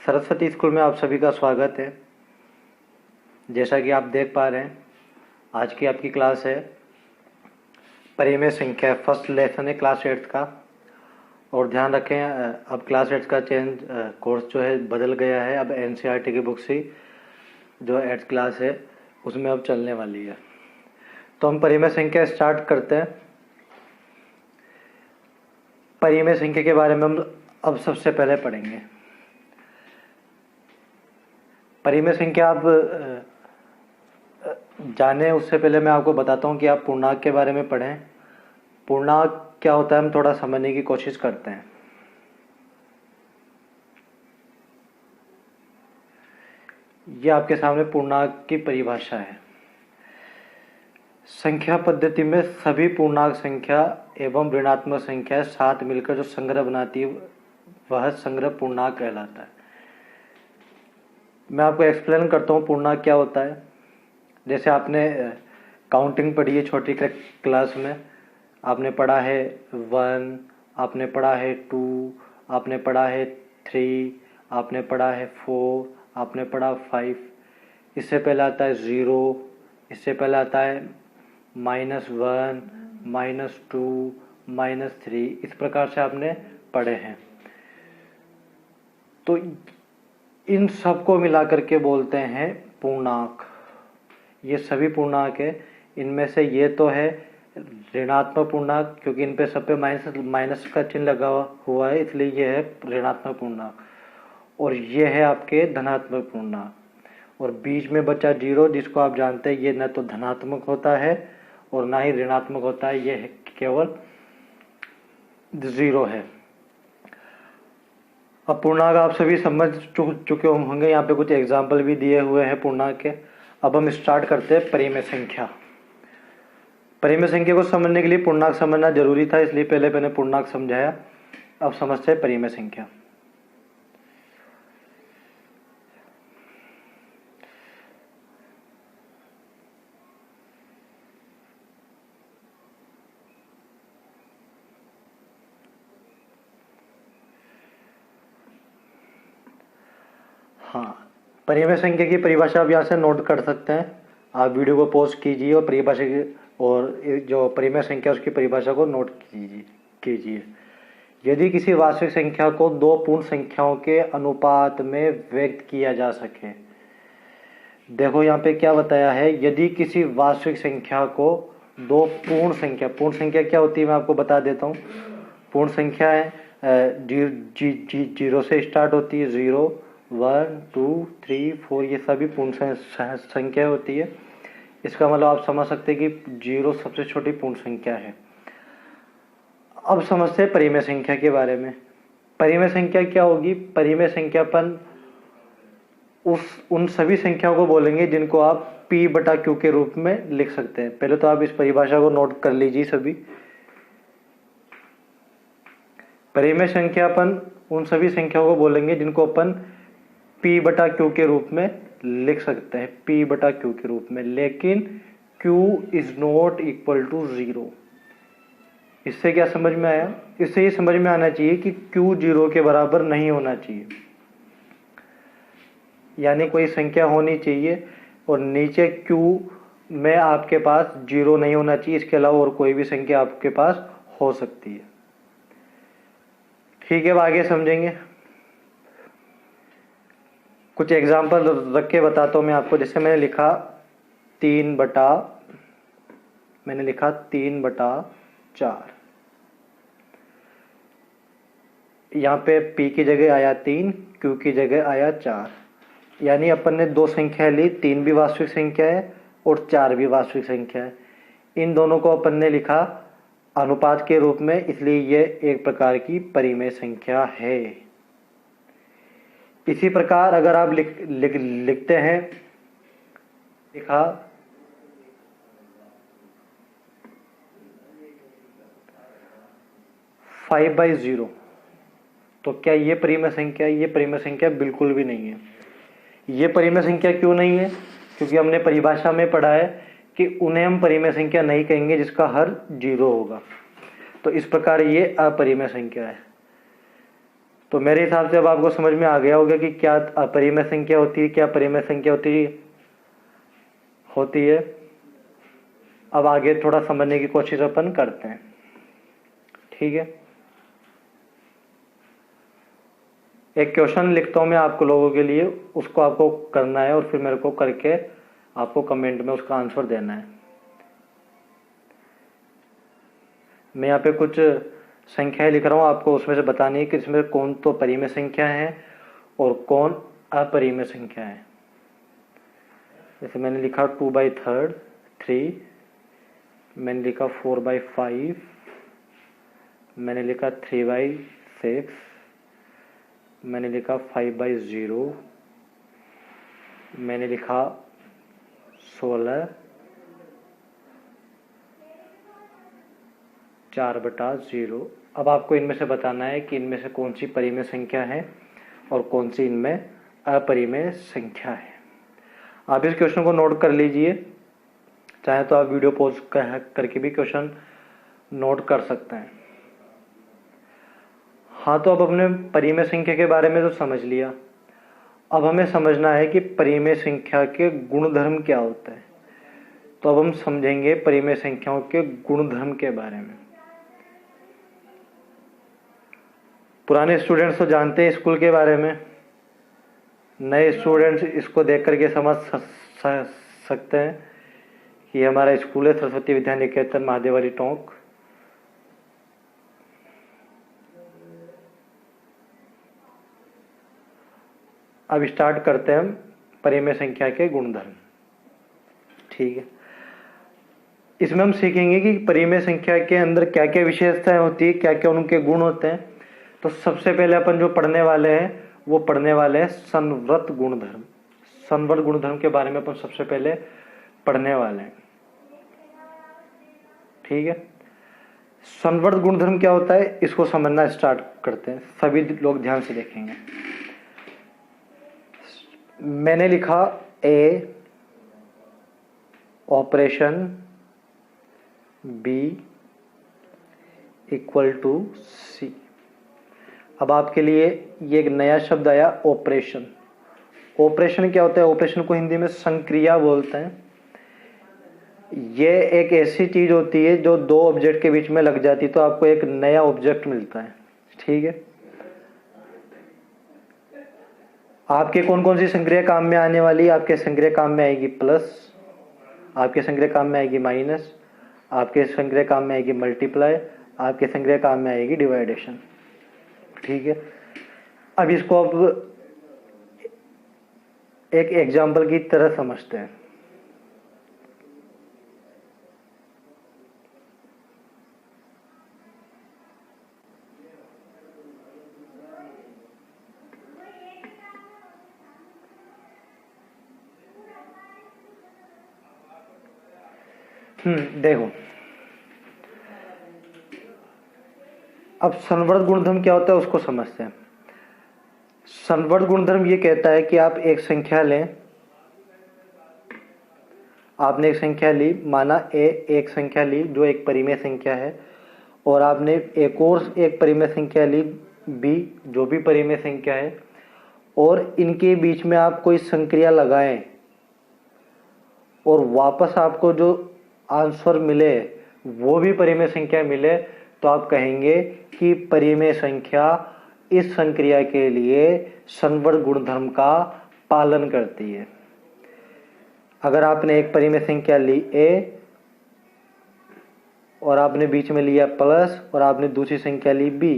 Saraswati school में आप सभी का स्वागत है। जैसा कि आप देख पा रहे हैं, आज की आपकी क्लास है परिमेय संख्या। फर्स्ट लेसन है क्लास 8 का। और ध्यान रखें, अब क्लास 8 का चेंज कोर्स जो है बदल गया है। अब एनसीईआरटी की बुक्स ही जो 8th क्लास है उसमें अब चलने वाली है। तो हम परिमेय संख्या स्टार्ट करते हैं। परिमेय संख्या के बारे में हम अब सबसे पहले पढ़ेंगे। परिमेय संख्या आप जाने उससे पहले मैं आपको बताता हूँ कि आप पूर्णांक के बारे में पढ़ें। पूर्णांक क्या होता है हम थोड़ा समझने की कोशिश करते हैं। यह आपके सामने पूर्णांक की परिभाषा है। संख्या पद्धति में सभी पूर्णांक संख्या एवं ऋणात्मक संख्या साथ मिलकर जो संग्रह बनाती है वह संग्रह पूर्णांक कहलाता है। मैं आपको एक्सप्लेन करता हूँ पूर्णांक क्या होता है। जैसे आपने काउंटिंग पढ़ी है छोटी क्लास में, आपने पढ़ा है 1, आपने पढ़ा है 2, आपने पढ़ा है 3, आपने पढ़ा है 4, आपने पढ़ा 5। इससे पहले आता है 0, इससे पहले आता है -1, -2, -3। इस प्रकार से आपने पढ़े हैं। तो इन सबको मिलाकर के बोलते हैं पूर्णांक। ये सभी पूर्णांक है। इनमें से ये तो है ऋणात्मक पूर्णांक, क्योंकि इन पे सब पे माइनस का चिन्ह लगा हुआ है, इसलिए ये है ऋणात्मक पूर्णांक। और ये है आपके धनात्मक पूर्णांक। और बीच में बचा 0, जिसको आप जानते हैं ये न तो धनात्मक होता है और ना ही ऋणात्मक होता है, ये है केवल 0 है। अब पूर्णांक आप सभी समझ चुके होंगे। यहाँ पे कुछ एग्जाम्पल भी दिए हुए हैं पूर्णांक के। अब हम स्टार्ट करते हैं परिमेय संख्या। परिमेय संख्या को समझने के लिए पूर्णांक समझना जरूरी था, इसलिए पहले मैंने पूर्णांक समझाया। अब समझते हैं परिमेय संख्या। हाँ, परिमेय संख्या की परिभाषा आप यहाँ से नोट कर सकते हैं। आप वीडियो को पॉज कीजिए और परिभाषा की और जो परिमेय संख्या उसकी परिभाषा को नोट कीजिए। यदि किसी वास्तविक संख्या को दो पूर्ण संख्याओं के अनुपात में व्यक्त किया जा सके। देखो यहाँ पे क्या बताया है, यदि किसी वास्तविक संख्या को दो पूर्ण संख्या क्या होती है मैं आपको बता देता हूँ। पूर्ण संख्या है 0 से स्टार्ट होती है। 0, 1, 2, 3, 4 ये सभी पूर्ण संख्या होती है। इसका मतलब आप समझ सकते हैं कि 0 सबसे छोटी पूर्ण संख्या है। अब समझते हैं परिमेय संख्या के बारे में। परिमेय संख्या क्या होगी? परिमेय संख्यापन उन सभी संख्याओं को बोलेंगे जिनको आप P/Q के रूप में लिख सकते हैं। पहले तो आप इस परिभाषा को नोट कर लीजिए सभी। परिमेय संख्यापन उन सभी संख्याओं को बोलेंगे जिनको अपन P/Q के रूप में लिख सकते हैं, P/Q के रूप में। लेकिन Q is not equal to 0। इससे क्या समझ में आया? इससे ये समझ में आना चाहिए कि Q 0 के बराबर नहीं होना चाहिए। यानी कोई संख्या होनी चाहिए और नीचे Q में आपके पास 0 नहीं होना चाहिए। इसके अलावा और कोई भी संख्या आपके पास हो सकती है। ठीक है, अब आगे समझेंगे। कुछ एग्जाम्पल रख के बताता हूँ मैं आपको। जैसे मैंने लिखा 3/4। यहाँ पे P की जगह आया 3, Q की जगह आया 4। यानी अपन ने दो संख्या ली, 3 भी वास्तविक संख्या है और 4 भी वास्तविक संख्या है। इन दोनों को अपन ने लिखा अनुपात के रूप में, इसलिए ये एक प्रकार की परिमेय संख्या है। इसी प्रकार अगर आप लिखते हैं, लिखा 5/0, तो क्या ये परिमेय संख्या? ये परिमेय संख्या बिल्कुल भी नहीं है। ये परिमेय संख्या क्यों नहीं है? क्योंकि हमने परिभाषा में पढ़ा है कि उन्हें हम परिमेय संख्या नहीं कहेंगे जिसका हर 0 होगा। तो इस प्रकार ये अपरिमेय संख्या है। तो मेरे हिसाब से अब आपको समझ में आ गया होगा कि क्या अपरिमेय संख्या होती है, क्या परिमेय संख्या होती है। अब आगे थोड़ा समझने की कोशिश अपन करते हैं, ठीक है। एक क्वेश्चन लिखता हूं मैं आपको लोगों के लिए, उसको आपको करना है और फिर मेरे को करके आपको कमेंट में उसका आंसर देना है। मैं यहाँ पे कुछ संख्याएं लिख रहा हूँ, आपको उसमें से बतानी है कि इसमें कौन तो परिमेय संख्या है और कौन अपरिमेय संख्या है। जैसे मैंने लिखा 2/3 3, मैंने लिखा 4/5, मैंने लिखा 3/6, मैंने लिखा 5/0, मैंने लिखा 16, 4/0। अब आपको इनमें से बताना है कि इनमें से कौन सी परिमेय संख्या है और कौन सी इनमें अपरिमेय संख्या है। आप इस क्वेश्चन को नोट कर लीजिए, चाहे तो आप वीडियो पॉज करके भी क्वेश्चन नोट कर सकते हैं। हाँ, तो अब हमने परिमेय संख्या के बारे में तो समझ लिया। अब हमें समझना है कि परिमेय संख्या के गुणधर्म क्या होते हैं। तो अब हम समझेंगे परिमेय संख्याओं के गुणधर्म के बारे में। पुराने स्टूडेंट्स तो जानते हैं स्कूल के बारे में, नए स्टूडेंट्स इसको देख करके समझ सकते हैं कि हमारा स्कूल है सरस्वती विद्या निकेतन महादेवरी टोंक। अब स्टार्ट करते हैं हम परिमेय संख्या के गुणधर्म, ठीक है। इसमें हम सीखेंगे कि परिमेय संख्या के अंदर क्या क्या विशेषताएं होती है, क्या क्या उनके गुण होते हैं। तो सबसे पहले अपन जो पढ़ने वाले हैं वो पढ़ने वाले हैं संवृत गुणधर्म। संवृत गुणधर्म के बारे में अपन सबसे पहले पढ़ने वाले हैं, ठीक है। संवृत गुणधर्म क्या होता है इसको समझना स्टार्ट करते हैं, सभी लोग ध्यान से देखेंगे। मैंने लिखा ए ऑपरेशन बी इक्वल टू सी। अब आपके लिए ये एक नया शब्द आया ऑपरेशन। ऑपरेशन क्या होता है? ऑपरेशन को हिंदी में संक्रिया बोलते हैं। ये एक ऐसी चीज होती है जो दो ऑब्जेक्ट के बीच में लग जाती है तो आपको एक नया ऑब्जेक्ट मिलता है, ठीक है। आपके कौन कौन सी संक्रिया काम में आने वाली? आपके संक्रिया काम में आएगी प्लस, आपके संक्रिया काम में आएगी माइनस, आपके संक्रिया काम में आएगी मल्टीप्लाई, आपके संक्रिया काम में आएगी डिवाइडेशन, ठीक है। अब इसको अब एक एग्जाम्पल की तरह समझते हैं। देखो, अब संवर्त गुणधर्म क्या होता है उसको समझते हैं। संवर्त गुणधर्म ये कहता है कि आप एक संख्या लें, आपने एक संख्या ली, माना ए एक संख्या ली जो एक परिमेय संख्या है, और आपने एक और एक परिमेय संख्या ली बी जो भी परिमेय संख्या है, और इनके बीच में आप कोई संक्रिया लगाएं और वापस आपको जो आंसर मिले वो भी परिमेय संख्या मिले, तो आप कहेंगे कि परिमेय संख्या इस संक्रिया के लिए संवर्त गुणधर्म का पालन करती है। अगर आपने एक परिमेय संख्या ली ए और आपने बीच में लिया प्लस और आपने दूसरी संख्या ली बी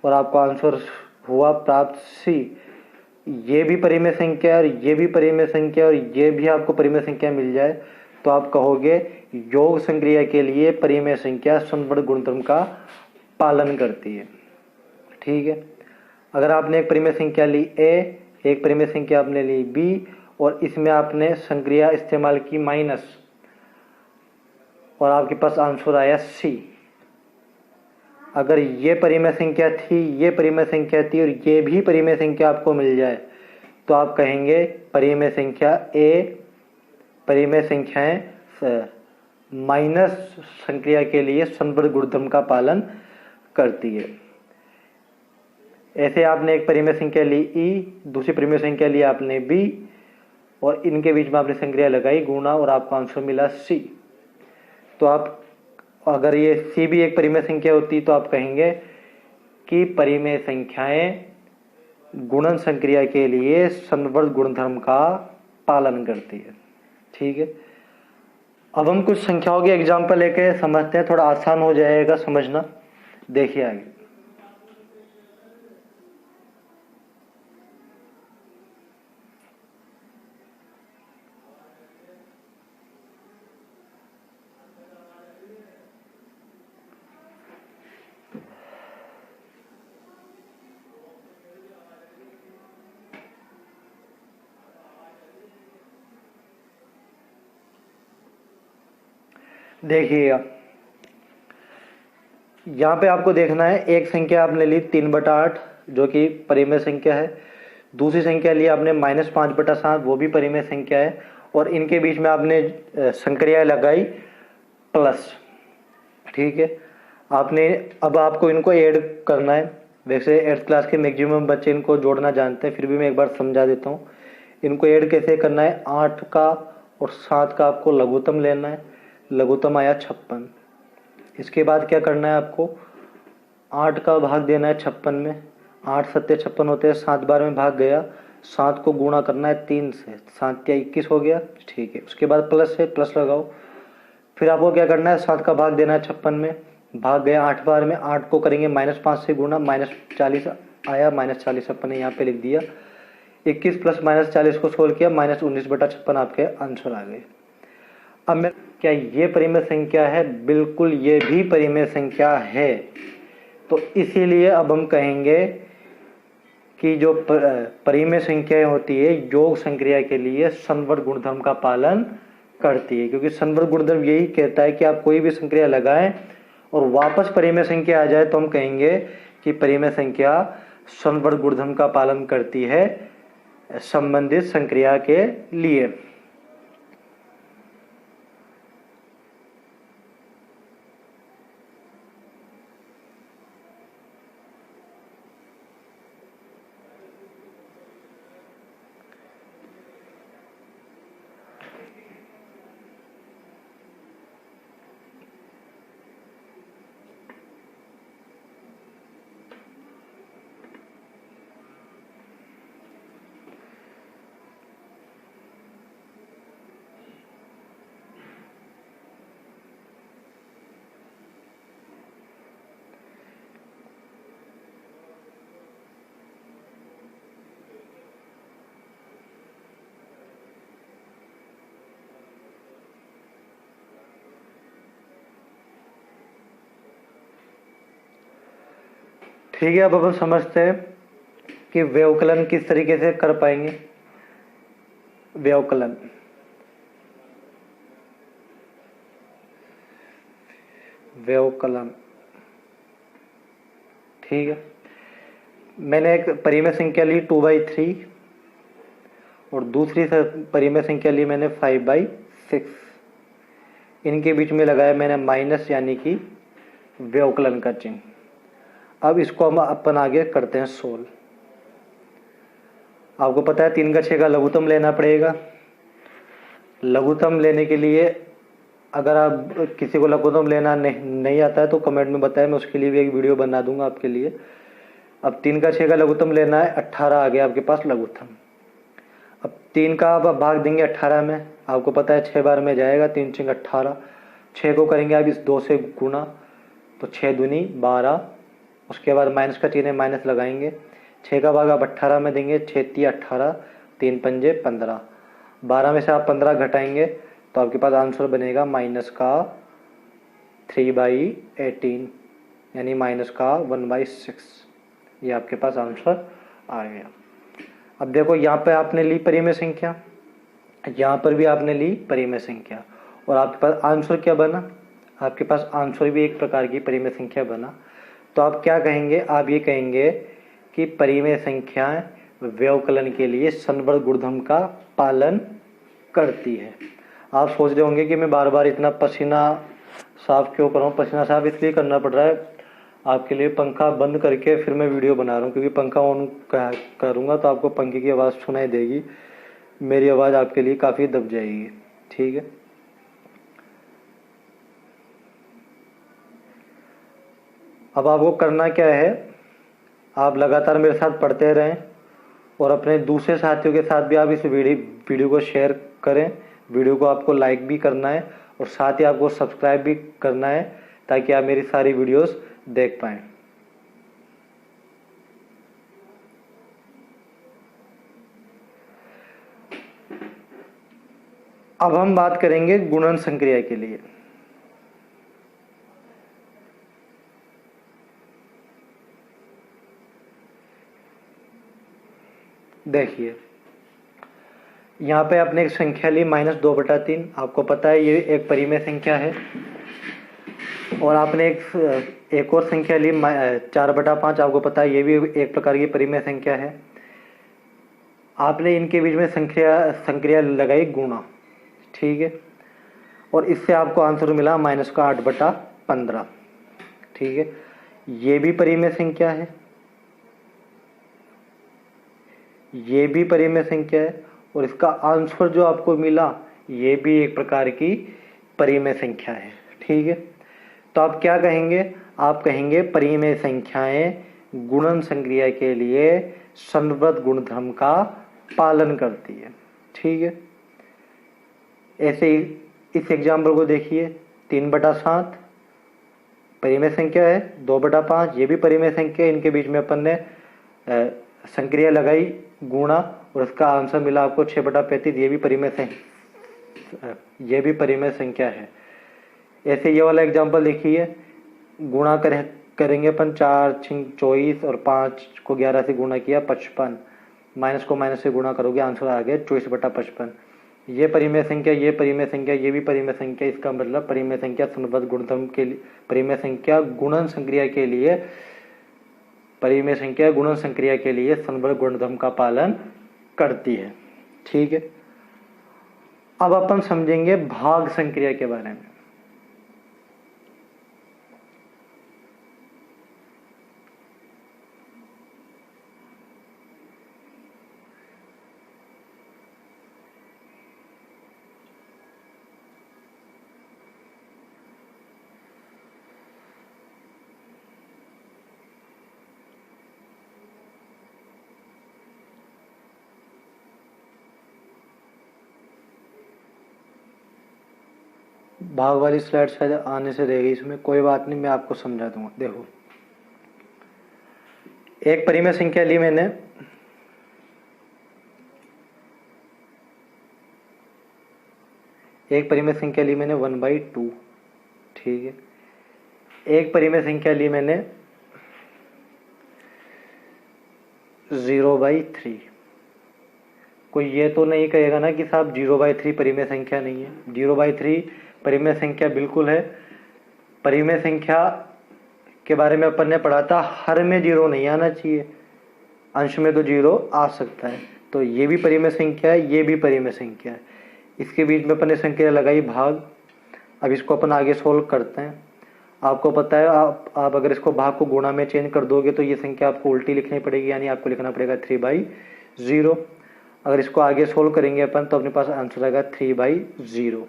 और आपको आंसर हुआ प्राप्त सी, ये भी परिमेय संख्या और ये भी परिमेय संख्या और ये भी आपको परिमेय संख्या मिल जाए, तो आप कहोगे योग संक्रिया के लिए परिमेय संख्या संवर्त गुणधर्म का पालन करती है, ठीक है। अगर आपने एक परिमेय संख्या ली ए, एक परिमेय संख्या आपने ली बी और इसमें आपने संक्रिया इस्तेमाल की माइनस और आपके पास आंसर आया सी, अगर ये परिमेय संख्या थी, ये परिमेय संख्या थी और ये भी परिमेय संख्या आपको मिल जाए, तो आप कहेंगे परिमेय संख्या ए परिमेय संख्याएं माइनस संक्रिया के लिए संवर्त गुणधर्म का पालन करती है। ऐसे आपने एक परिमेय संख्या ली ई, दूसरी परिमेय संख्या ली आपने बी, और इनके बीच में आपने संक्रिया लगाई गुणा, और आपको आंसर मिला सी। तो आप अगर ये सी भी एक परिमेय संख्या होती तो आप कहेंगे कि परिमेय संख्याएं गुणन संक्रिया के लिए संवर्त गुणधर्म का पालन करती है। ठीक है, अब हम कुछ संख्याओं के एग्जाम्पल लेके समझते हैं, थोड़ा आसान हो जाएगा समझना। देखिए आगे, देखिएगा यहाँ पे आपको देखना है, एक संख्या आपने ली 3/8 जो कि परिमेय संख्या है, दूसरी संख्या ली आपने -5/7 वो भी परिमेय संख्या है, और इनके बीच में आपने संक्रिया लगाई प्लस। ठीक है, आपने अब आपको इनको ऐड करना है। वैसे 8th क्लास के मैक्सिमम बच्चे इनको जोड़ना जानते हैं, फिर भी मैं एक बार समझा देता हूँ। इनको ऐड कैसे करना है, 8 का और 7 का आपको लघुत्तम लेना है, लघुत्तम आया 56। इसके बाद क्या करना है, आपको 8 का भाग देना है 56 में, 8 7 56 होते हैं, 7 बार में भाग गया, 7 को गुणा करना है 3 से, 7 या 21 हो गया। ठीक है, उसके बाद प्लस है, प्लस लगाओ। फिर आपको क्या करना है, 7 का भाग देना है 56 में, भाग गया 8 बार में, 8 को करेंगे -5 से गुणा, -40 आया, -40 अपने यहाँ पे लिख दिया। 21 + -40 को सोल्व किया, -19/56 आपके आंसर आ गए। अब मैं क्या ये परिमेय संख्या है? बिल्कुल ये भी परिमेय संख्या है। तो इसीलिए अब हम कहेंगे कि जो परिमेय संख्याएं होती है योग संक्रिया के लिए संवर्त गुणधर्म का पालन करती है, क्योंकि संवर्त गुणधर्म यही कहता है कि आप कोई भी संक्रिया लगाएं और वापस परिमेय संख्या आ जाए तो हम कहेंगे कि परिमेय संख्या संवर्त गुणधर्म का पालन करती है संबंधित संक्रिया के लिए। ठीक है, अब अपन समझते हैं कि व्यवकलन किस तरीके से कर पाएंगे। व्यवकलन, व्यवकलन ठीक है, मैंने एक परिमेय संख्या ली 2/3 और दूसरी परिमेय संख्या ली मैंने 5/6। इनके बीच में लगाया मैंने माइनस, यानी कि व्यवकलन का चिन्ह। अब इसको हम अपन आगे करते हैं सोल्व। आपको पता है 3 का 6 का लघुत्तम लेना पड़ेगा। लघुत्तम लेने के लिए अगर आप किसी को लघुत्तम लेना नहीं आता है तो कमेंट में बताएं, मैं उसके लिए भी एक वीडियो बना दूंगा आपके लिए। अब 3 का 6 का लघुत्तम लेना है, 18 आ गया आपके पास लघुत्तम। अब 3 का आप भाग देंगे 18 में, आपको पता है 6 बार में जाएगा, 3 6 18। 6 को करेंगे आप इस 2 से गुणा, तो 6 दूनी 12। उसके बाद माइनस का चिन्ह माइनस लगाएंगे, 6 का भाग आप 18 में देंगे, 6 3 18, 3 पंजे 15। 12 में से आप 15 घटाएंगे तो आपके पास आंसर बनेगा माइनस का 3/18, यानी माइनस का 1/6। ये आपके पास आंसर आ गया। अब देखो यहाँ पे आपने ली परिमेय संख्या, यहाँ पर भी आपने ली परिमेय संख्या, और आपके पास आंसर क्या बना? आपके पास आंसर भी एक प्रकार की परिमेय संख्या बना। तो आप क्या कहेंगे? आप ये कहेंगे कि परिमेय संख्याएं व्यवकलन के लिए संवर्त गुणधर्म का पालन करती है। आप सोच रहे होंगे कि मैं बार बार इतना पसीना साफ क्यों कर रहा हूँ। पसीना साफ इसलिए करना पड़ रहा है, आपके लिए पंखा बंद करके फिर मैं वीडियो बना रहा हूँ, क्योंकि पंखा ऑन करूँगा तो आपको पंखे की आवाज़ सुनाई देगी, मेरी आवाज़ आपके लिए काफ़ी दब जाएगी। ठीक है, अब आपको करना क्या है, आप लगातार मेरे साथ पढ़ते रहें और अपने दूसरे साथियों के साथ भी आप इस वीडियो को शेयर करें। वीडियो को आपको लाइक भी करना है और साथ ही आपको सब्सक्राइब भी करना है, ताकि आप मेरी सारी वीडियोस देख पाएँ। अब हम बात करेंगे गुणन संक्रिया के लिए। देखिए, यहाँ पे आपने एक संख्या ली -2/3, आपको पता है ये एक परिमेय संख्या है। और आपने एक और संख्या ली 4/5, आपको पता है ये भी एक प्रकार की परिमेय संख्या है। आपने इनके बीच में संक्रिया लगाई गुणा। ठीक है, और इससे आपको आंसर मिला -8/15। ठीक है, ये भी परिमेय संख्या है, ये भी परिमेय संख्या है, और इसका आंसर जो आपको मिला ये भी एक प्रकार की परिमेय संख्या है। ठीक है, तो आप क्या कहेंगे, आप कहेंगे परिमेय संख्याएं गुणन संक्रिया के लिए संवृत गुणधर्म का पालन करती है। ठीक है, ऐसे ही इस एग्जाम्पल को देखिए, 3/7 परिमेय संख्या है, 2/5 ये भी परिमेय संख्या है, इनके बीच में अपन ने संक्रिया लगाई गुणा और इसका आंसर मिला आपको 6/35, ये भी परिमेय संख्या है। ऐसे ये वाला एग्जाम्पल देखिए, गुणा करेंगे अपन, 4 6 24 और 5 को 11 से गुणा किया 55, माइनस को माइनस से गुणा करोगे आंसर आ गया 24/55। ये परिमेय संख्या, ये परिमेय संख्या, ये भी परिमेय संख्या, इसका मतलब परिमेय संख्या संवृत गुणधर्म के लिए, परिमेय संख्या गुणन संक्रिया के लिए, परिमेय संख्या गुणन संक्रिया के लिए संवृत गुणधर्म का पालन करती है। ठीक है, अब अपन समझेंगे भाग संक्रिया के बारे में। भाग वाली स्लाइड शायद आने से रह गई, इसमें कोई बात नहीं, मैं आपको समझा दूंगा। देखो, एक परिमेय संख्या ली मैंने, एक परिमेय संख्या ली मैंने 1/2। ठीक है, एक परिमेय संख्या ली मैंने 0/3। कोई ये तो नहीं कहेगा ना कि साहब 0/3 परिमेय संख्या नहीं है। 0/3 परिमेय संख्या बिल्कुल है। परिमेय संख्या के बारे में अपन ने पढ़ा था, हर में 0 नहीं आना चाहिए, अंश में तो 0 आ सकता है। तो ये भी परिमेय संख्या है, ये भी परिमेय संख्या है। इसके बीच में अपन ने संक्रिया लगाई भाग। अब इसको अपन आगे सोल्व करते हैं। आपको पता है, आप अगर इसको भाग को गुणा में चेंज कर दोगे तो ये संख्या आपको उल्टी लिखनी पड़ेगी, यानी आपको लिखना पड़ेगा 3/0। अगर इसको आगे सोल्व करेंगे अपन तो अपने पास आंसर आएगा 3/0।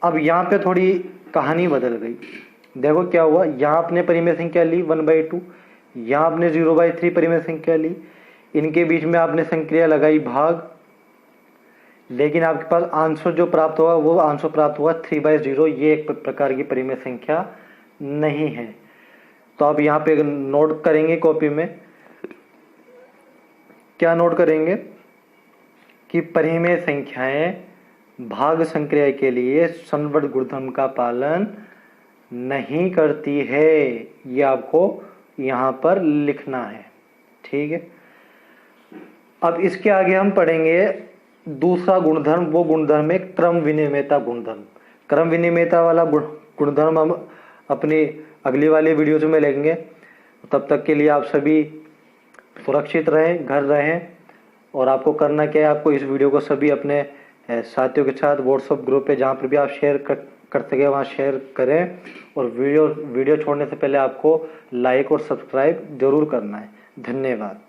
अब यहाँ पे थोड़ी कहानी बदल गई। देखो क्या हुआ, यहाँ आपने परिमेय संख्या ली 1/2, यहाँ आपने 0/3 परिमेय संख्या ली, इनके बीच में आपने संक्रिया लगाई भाग, लेकिन आपके पास आंसर जो प्राप्त हुआ वो आंसर प्राप्त हुआ 3/0। ये एक प्रकार की परिमेय संख्या नहीं है। तो आप यहाँ पे नोट करेंगे कॉपी में, क्या नोट करेंगे कि परिमेय संख्याएं भाग संक्रिया के लिए संवृत गुणधर्म का पालन नहीं करती है। ये आपको यहाँ पर लिखना है। ठीक है, अब इसके आगे हम पढ़ेंगे दूसरा गुणधर्म। वो गुणधर्म है क्रम विनिमेयता गुणधर्म। क्रम विनिमेयता वाला गुणधर्म हम अपनी अगली वाली वीडियोज में लेंगे। तब तक के लिए आप सभी सुरक्षित रहें, घर रहें, और आपको करना क्या है, आपको इस वीडियो को सभी अपने साथियों के साथ व्हाट्सएप ग्रुप पे, जहाँ पर भी आप शेयर कर सके वहाँ शेयर करें, और वीडियो छोड़ने से पहले आपको लाइक और सब्सक्राइब जरूर करना है। धन्यवाद।